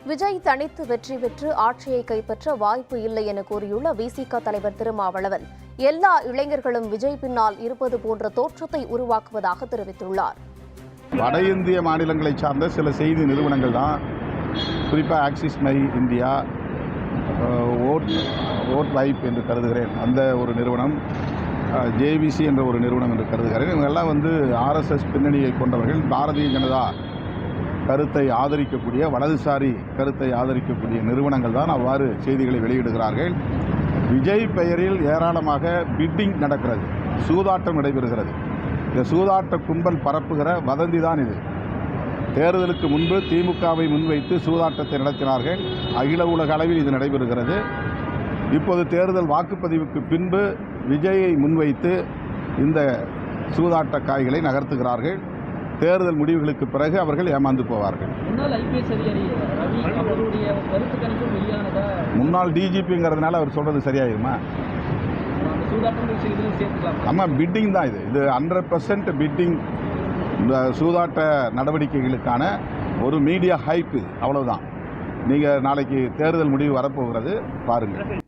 விஜய் தனித்து வெற்றி பெற்று ஆட்சியை கைப்பற்ற வாய்ப்பு இல்லை என கூறியுள்ள விசிக தலைவர் திருமாவளவன் எல்லா இளைஞர்களும் விஜய் பின்னால் இருப்பது போன்ற தோற்றத்தை உருவாக்குவதாக தெரிவித்துள்ளார். வட இந்திய மாநிலங்களை சார்ந்த சில செய்தி நிறுவனங்கள் தான், குறிப்பாக Axis My India, Vote Vibe என்று கருதுகிறேன், அந்த ஒரு நிறுவனம், ஜேவிசி என்ற ஒரு நிறுவனம் என்று கருதுகிறேன். இவங்கெல்லாம் ஆர்எஸ்எஸ் பின்னணியை கொண்டவர்கள், பாரதிய ஜனதா கருத்தை ஆதரிக்கக்கூடிய, வலதுசாரி கருத்தை ஆதரிக்கக்கூடிய நிறுவனங்கள் தான் அவ்வாறு செய்திகளை வெளியிடுகிறார்கள். விஜய் பெயரில் ஏராளமாக பிட்டிங் நடக்கிறது, சூதாட்டம் நடைபெறுகிறது. இந்த சூதாட்ட கும்பல் பரப்புகிற வதந்தி தான் இது. தேர்தலுக்கு முன்பு திமுகவை முன்வைத்து சூதாட்டத்தை நடத்தினார்கள். அகில உலக அளவில் இது நடைபெறுகிறது. இப்போது தேர்தல் வாக்குப்பதிவுக்கு பின்பு விஜயை முன்வைத்து இந்த சூதாட்ட காய்களை நகர்த்துகிறார்கள். தேர்தல் முடிவுகளுக்கு பிறகு அவர்கள் ஏமாந்து போவார்கள். முன்னாள் டிஜிபிங்கிறதுனால அவர் சொல்றது சரியாயிருமா? ஆமாம், பிட்டிங் தான் இது 100% பிட்டிங். இந்த சூதாட்ட நடவடிக்கைகளுக்கான ஒரு மீடியா ஹைப் இது, அவ்வளவுதான். நீங்கள் நாளைக்கு தேர்தல் முடிவு வரப்போகிறது, பாருங்கள்.